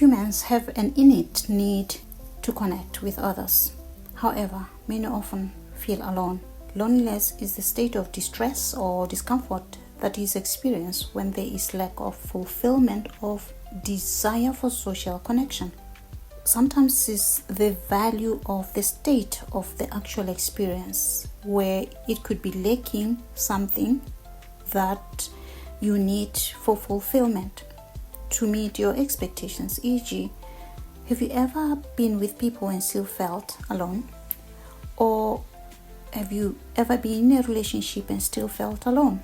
Humans have an innate need to connect with others. However, many often feel alone. Loneliness is the state of distress or discomfort that is experienced when there is lack of fulfillment of desire for social connection. Sometimes it's the value of the state of the actual experience, where it could be lacking something that you need for fulfillment to meet your expectations. E.g., have you ever been with people and still felt alone? Or have you ever been in a relationship and still felt alone?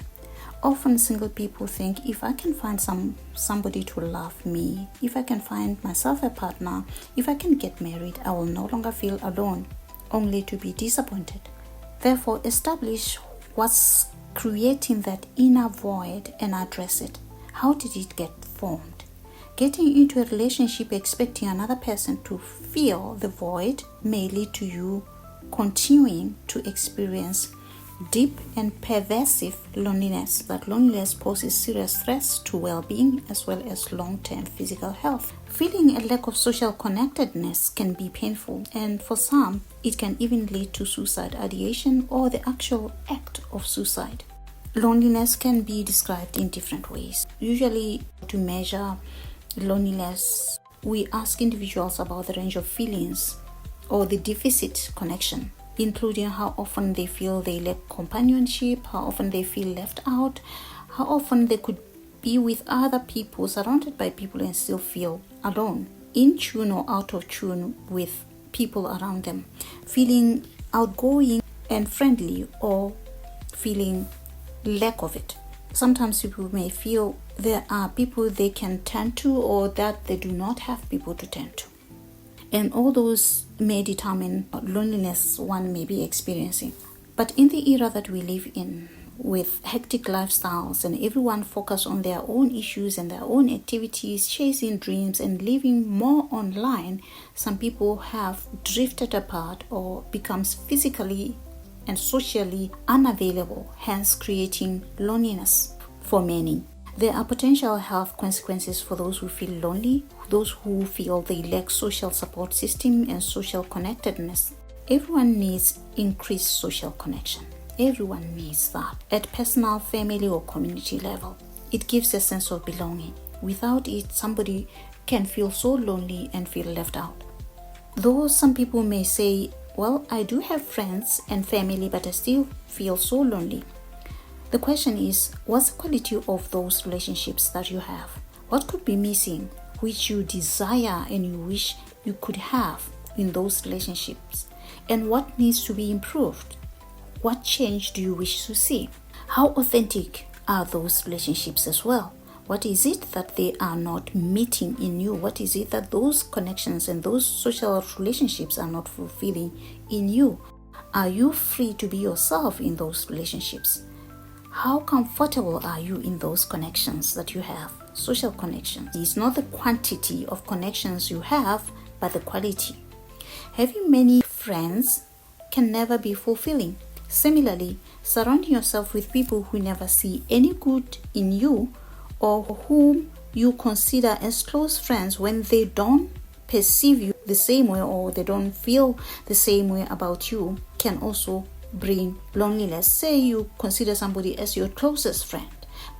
Often single people think, if I can find somebody to love me, if I can find myself a partner, if I can get married, I will no longer feel alone, only to be disappointed. Therefore, establish what's creating that inner void and address it. How did it get formed? Getting into a relationship expecting another person to fill the void may lead to you continuing to experience deep and pervasive loneliness. That loneliness poses serious threats to well-being as well as long-term physical health. Feeling a lack of social connectedness can be painful, and for some, it can even lead to suicide ideation or the actual act of suicide. Loneliness can be described in different ways. Usually, to measure loneliness, we ask individuals about the range of feelings or the deficit connection, including how often they feel they lack companionship, how often they feel left out, how often they could be with other people, surrounded by people, and still feel alone, in tune or out of tune with people around them, feeling outgoing and friendly or feeling lack of it. Sometimes people may feel there are people they can turn to or that they do not have people to turn to. And all those may determine loneliness one may be experiencing. But in the era that we live in, with hectic lifestyles and everyone focused on their own issues and their own activities, chasing dreams and living more online, some people have drifted apart or becomes physically and socially unavailable, hence creating loneliness for many. There are potential health consequences for those who feel lonely, those who feel they lack social support system and social connectedness. Everyone needs increased social connection. Everyone needs that at personal, family, or community level. It gives a sense of belonging. Without it, somebody can feel so lonely and feel left out. Though some people may say, well, I do have friends and family, but I still feel so lonely. The question is, what's the quality of those relationships that you have? What could be missing, which you desire and you wish you could have in those relationships? And what needs to be improved? What change do you wish to see? How authentic are those relationships as well? What is it that they are not meeting in you? What is it that those connections and those social relationships are not fulfilling in you? Are you free to be yourself in those relationships? How comfortable are you in those connections that you have? Social connections. It's not the quantity of connections you have, but the quality. Having many friends can never be fulfilling. Similarly, surrounding yourself with people who never see any good in you or whom you consider as close friends when they don't perceive you the same way or they don't feel the same way about you can also bring loneliness. Say you consider somebody as your closest friend,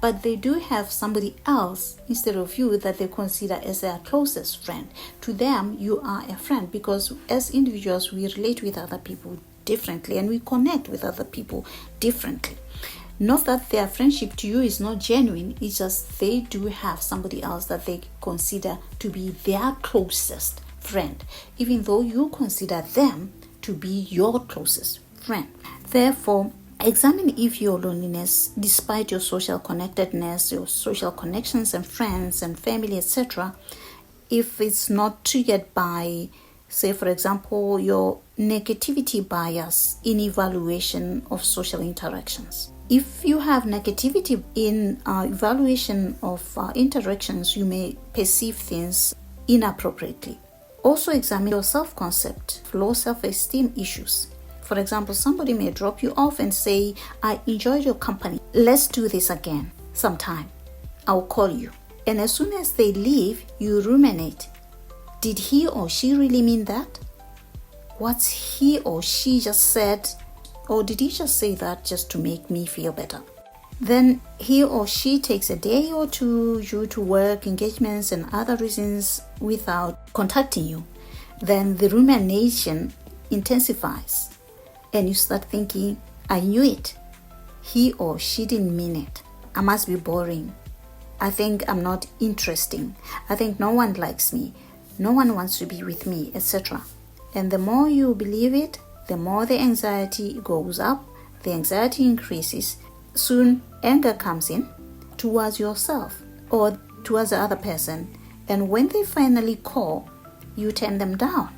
but they do have somebody else instead of you that they consider as their closest friend. To them, you are a friend because as individuals, we relate with other people differently and we connect with other people differently. Not that their friendship to you is not genuine, it's just they do have somebody else that they consider to be their closest friend, even though you consider them to be your closest friend. Therefore, examine if your loneliness, despite your social connectedness, your social connections and friends and family, etc., if it's not triggered by, say, for example, your negativity bias in evaluation of social interactions. If you have negativity in evaluation of interactions, you may perceive things inappropriately. Also examine your self-concept, low self-esteem issues. For example, somebody may drop you off and say, I enjoyed your company. Let's do this again sometime. I'll call you. And as soon as they leave, you ruminate. Did he or she really mean that? What's he or she just said? Or did he just say that just to make me feel better? Then he or she takes a day or two due to work engagements and other reasons without contacting you. Then the rumination intensifies and you start thinking, I knew it. He or she didn't mean it. I must be boring. I think I'm not interesting. I think no one likes me. No one wants to be with me, etc. And the more you believe it, the more the anxiety goes up, the anxiety increases. Soon anger comes in towards yourself or towards the other person. And when they finally call, you turn them down.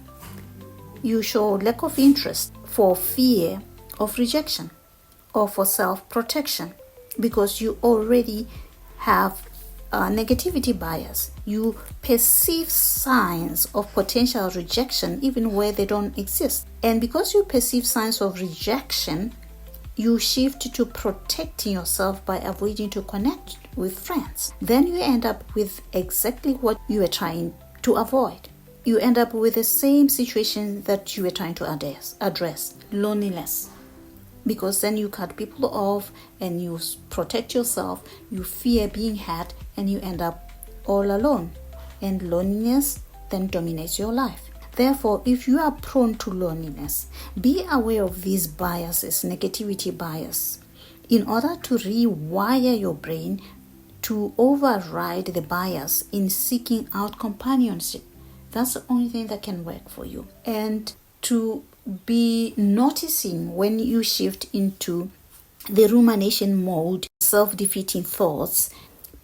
You show lack of interest for fear of rejection or for self-protection because you already have a negativity bias. You perceive signs of potential rejection even where they don't exist. And because you perceive signs of rejection, you shift to protecting yourself by avoiding to connect with friends. Then you end up with exactly what you were trying to avoid. You end up with the same situation that you were trying to address, loneliness. Because then you cut people off and you protect yourself, you fear being hurt, and you end up all alone. And loneliness then dominates your life. Therefore, if you are prone to loneliness, be aware of these biases, negativity bias, in order to rewire your brain to override the bias in seeking out companionship. That's the only thing that can work for you. And to be noticing when you shift into the rumination mode, self-defeating thoughts,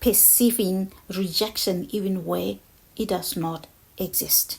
perceiving rejection even where it does not exist.